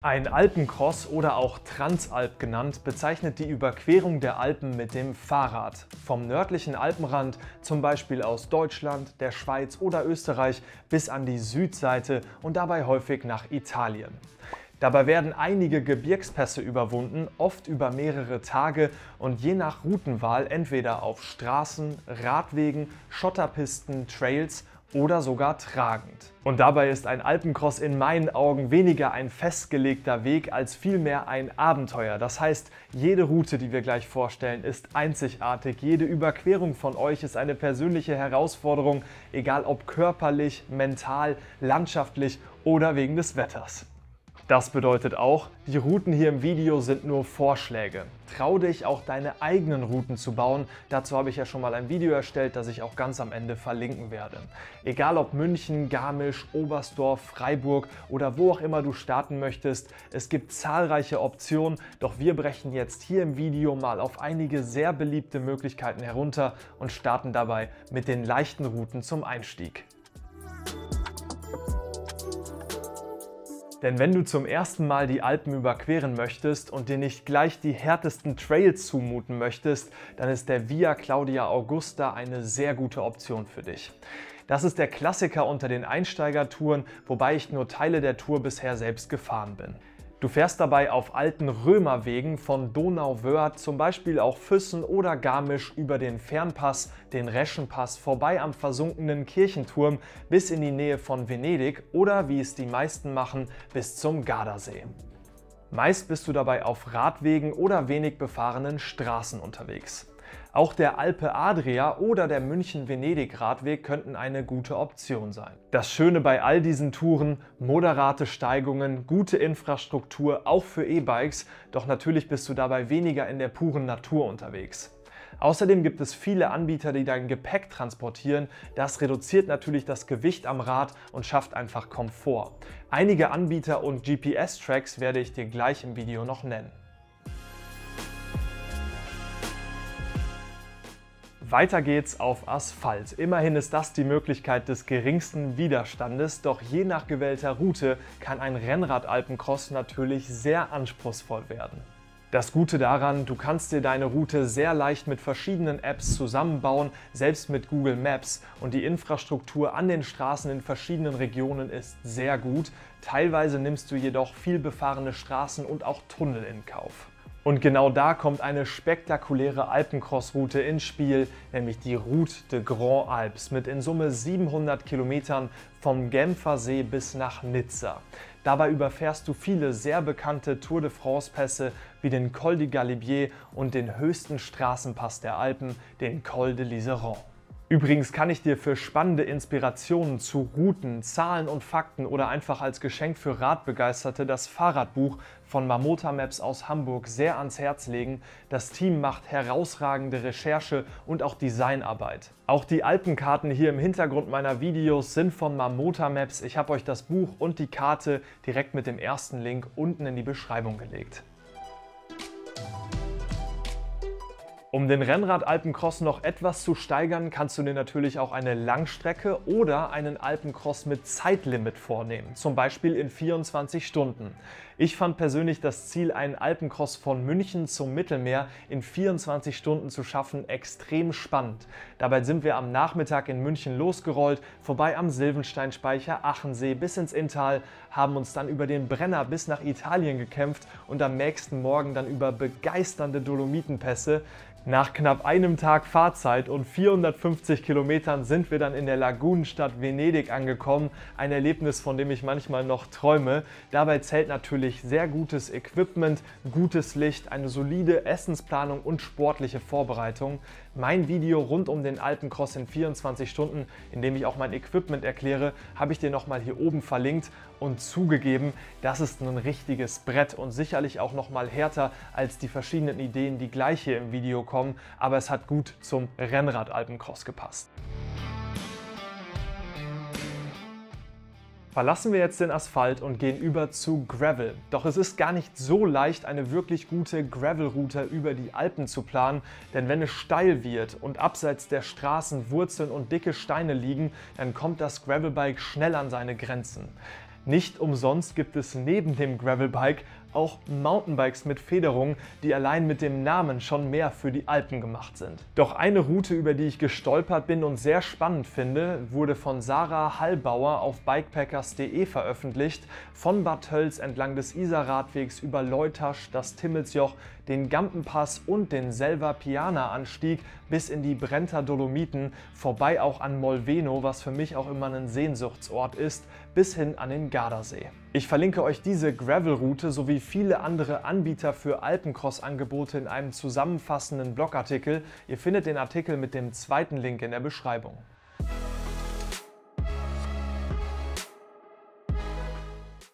Ein Alpencross oder auch Transalp genannt, bezeichnet die Überquerung der Alpen mit dem Fahrrad. Vom nördlichen Alpenrand, zum Beispiel aus Deutschland, der Schweiz oder Österreich, bis an die Südseite und dabei häufig nach Italien. Dabei werden einige Gebirgspässe überwunden, oft über mehrere Tage und je nach Routenwahl entweder auf Straßen, Radwegen, Schotterpisten, Trails oder sogar tragend. Und dabei ist ein Alpencross in meinen Augen weniger ein festgelegter Weg als vielmehr ein Abenteuer. Das heißt, jede Route, die wir gleich vorstellen, ist einzigartig. Jede Überquerung von euch ist eine persönliche Herausforderung, egal ob körperlich, mental, landschaftlich oder wegen des Wetters. Das bedeutet auch, die Routen hier im Video sind nur Vorschläge. Trau dich auch deine eigenen Routen zu bauen. Dazu habe ich ja schon mal ein Video erstellt, das ich auch ganz am Ende verlinken werde. Egal ob München, Garmisch, Oberstdorf, Freiburg oder wo auch immer du starten möchtest, es gibt zahlreiche Optionen, doch wir brechen jetzt hier im Video mal auf einige sehr beliebte Möglichkeiten herunter und starten dabei mit den leichten Routen zum Einstieg. Denn wenn du zum ersten Mal die Alpen überqueren möchtest und dir nicht gleich die härtesten Trails zumuten möchtest, dann ist der Via Claudia Augusta eine sehr gute Option für dich. Das ist der Klassiker unter den Einsteigertouren, wobei ich nur Teile der Tour bisher selbst gefahren bin. Du fährst dabei auf alten Römerwegen von Donauwörth, zum Beispiel auch Füssen oder Garmisch, über den Fernpass, den Reschenpass, vorbei am versunkenen Kirchenturm bis in die Nähe von Venedig oder, wie es die meisten machen, bis zum Gardasee. Meist bist du dabei auf Radwegen oder wenig befahrenen Straßen unterwegs. Auch der Alpe Adria oder der München-Venedig-Radweg könnten eine gute Option sein. Das Schöne bei all diesen Touren: moderate Steigungen, gute Infrastruktur, auch für E-Bikes, doch natürlich bist du dabei weniger in der puren Natur unterwegs. Außerdem gibt es viele Anbieter, die dein Gepäck transportieren. Das reduziert natürlich das Gewicht am Rad und schafft einfach Komfort. Einige Anbieter und GPS-Tracks werde ich dir gleich im Video noch nennen. Weiter geht's auf Asphalt. Immerhin ist das die Möglichkeit des geringsten Widerstandes, doch je nach gewählter Route kann ein Rennrad-Alpencross natürlich sehr anspruchsvoll werden. Das Gute daran: Du kannst dir deine Route sehr leicht mit verschiedenen Apps zusammenbauen, selbst mit Google Maps, und die Infrastruktur an den Straßen in verschiedenen Regionen ist sehr gut. Teilweise nimmst du jedoch viel befahrene Straßen und auch Tunnel in Kauf. Und genau da kommt eine spektakuläre Alpencross-Route ins Spiel, nämlich die Route de Grands Alpes mit in Summe 700 Kilometern vom Genfer See bis nach Nizza. Dabei überfährst du viele sehr bekannte Tour de France-Pässe wie den Col du Galibier und den höchsten Straßenpass der Alpen, den Col de l'Iseran. Übrigens kann ich dir für spannende Inspirationen zu Routen, Zahlen und Fakten oder einfach als Geschenk für Radbegeisterte das Fahrradbuch von Marmota Maps aus Hamburg sehr ans Herz legen. Das Team macht herausragende Recherche und auch Designarbeit. Auch die Alpenkarten hier im Hintergrund meiner Videos sind von Marmota Maps. Ich habe euch das Buch und die Karte direkt mit dem ersten Link unten in die Beschreibung gelegt. Um den Rennrad-Alpencross noch etwas zu steigern, kannst du dir natürlich auch eine Langstrecke oder einen Alpencross mit Zeitlimit vornehmen, zum Beispiel in 24 Stunden. Ich fand persönlich das Ziel, einen Alpencross von München zum Mittelmeer in 24 Stunden zu schaffen, extrem spannend. Dabei sind wir am Nachmittag in München losgerollt, vorbei am Sylvensteinspeicher, Achensee bis ins Inntal, haben uns dann über den Brenner bis nach Italien gekämpft und am nächsten Morgen dann über begeisternde Dolomitenpässe. Nach knapp einem Tag Fahrzeit und 450 Kilometern sind wir dann in der Lagunenstadt Venedig angekommen. Ein Erlebnis, von dem ich manchmal noch träume. Dabei zählt natürlich sehr gutes Equipment, gutes Licht, eine solide Essensplanung und sportliche Vorbereitung. Mein Video rund um den Alpencross in 24 Stunden, in dem ich auch mein Equipment erkläre, habe ich dir nochmal hier oben verlinkt. Und zugegeben, das ist ein richtiges Brett und sicherlich auch nochmal härter als die verschiedenen Ideen, die gleich hier im Video kommen, aber es hat gut zum Rennrad-Alpencross gepasst. Verlassen wir jetzt den Asphalt und gehen über zu Gravel. Doch es ist gar nicht so leicht, eine wirklich gute Gravel-Route über die Alpen zu planen, denn wenn es steil wird und abseits der Straßen Wurzeln und dicke Steine liegen, dann kommt das Gravelbike schnell an seine Grenzen. Nicht umsonst gibt es neben dem Gravelbike auch Mountainbikes mit Federung, die allein mit dem Namen schon mehr für die Alpen gemacht sind. Doch eine Route, über die ich gestolpert bin und sehr spannend finde, wurde von Sarah Hallbauer auf bikepackers.de veröffentlicht. Von Bad Tölz entlang des Isarradwegs über Leutasch, das Timmelsjoch, den Gampenpass und den Selva-Piana-Anstieg bis in die Brenter Dolomiten, vorbei auch an Molveno, was für mich auch immer ein Sehnsuchtsort ist, bis hin an den Gardasee. Ich verlinke euch diese Gravel-Route sowie viele andere Anbieter für Alpencross-Angebote in einem zusammenfassenden Blogartikel. Ihr findet den Artikel mit dem zweiten Link in der Beschreibung.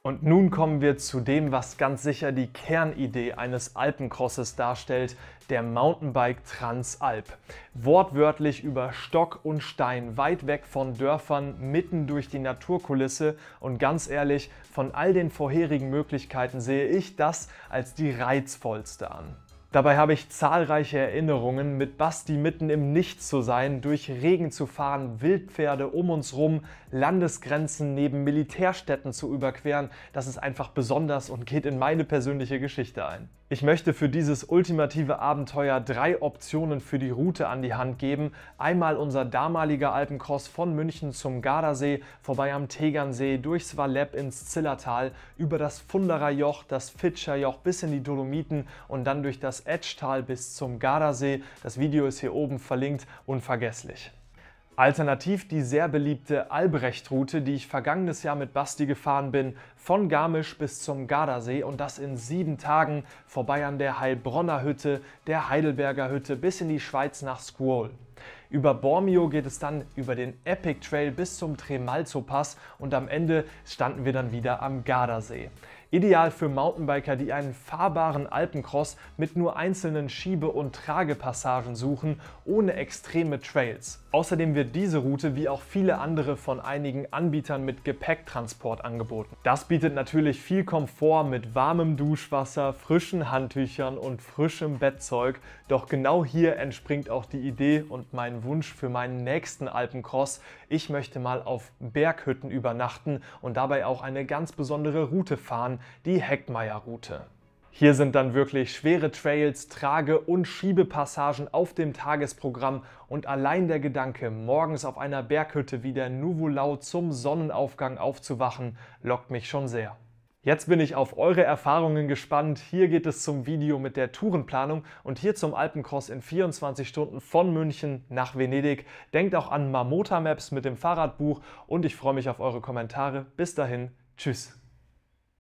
Und nun kommen wir zu dem, was ganz sicher die Kernidee eines Alpencrosses darstellt, der Mountainbike Transalp. Wortwörtlich über Stock und Stein, weit weg von Dörfern, mitten durch die Naturkulisse, und ganz ehrlich, von all den vorherigen Möglichkeiten sehe ich das als die reizvollste an. Dabei habe ich zahlreiche Erinnerungen, mit Basti mitten im Nichts zu sein, durch Regen zu fahren, Wildpferde um uns rum, Landesgrenzen neben Militärstädten zu überqueren. Das ist einfach besonders und geht in meine persönliche Geschichte ein. Ich möchte für dieses ultimative Abenteuer 3 Optionen für die Route an die Hand geben. Einmal unser damaliger Alpencross von München zum Gardasee, vorbei am Tegernsee, durchs Vallepp ins Zillertal, über das Funderer Joch, das Fitscher Joch bis in die Dolomiten und dann durch das Etschtal bis zum Gardasee. Das Video ist hier oben verlinkt, unvergesslich. Alternativ die sehr beliebte Albrecht-Route, die ich vergangenes Jahr mit Basti gefahren bin, von Garmisch bis zum Gardasee, und das in 7 Tagen, vorbei an der Heilbronner Hütte, der Heidelberger Hütte bis in die Schweiz nach Scuol. Über Bormio geht es dann über den Epic Trail bis zum Tremalzo-Pass und am Ende standen wir dann wieder am Gardasee. Ideal für Mountainbiker, die einen fahrbaren Alpencross mit nur einzelnen Schiebe- und Tragepassagen suchen, ohne extreme Trails. Außerdem wird diese Route wie auch viele andere von einigen Anbietern mit Gepäcktransport angeboten. Das bietet natürlich viel Komfort mit warmem Duschwasser, frischen Handtüchern und frischem Bettzeug. Doch genau hier entspringt auch die Idee und mein Wunsch für meinen nächsten Alpencross. Ich möchte mal auf Berghütten übernachten und dabei auch eine ganz besondere Route fahren, die Heckmeier-Route. Hier sind dann wirklich schwere Trails, Trage- und Schiebepassagen auf dem Tagesprogramm, und allein der Gedanke, morgens auf einer Berghütte wie der Nuvolau zum Sonnenaufgang aufzuwachen, lockt mich schon sehr. Jetzt bin ich auf eure Erfahrungen gespannt. Hier geht es zum Video mit der Tourenplanung und hier zum Alpencross in 24 Stunden von München nach Venedig. Denkt auch an Marmota Maps mit dem Fahrradbuch und ich freue mich auf eure Kommentare. Bis dahin, tschüss.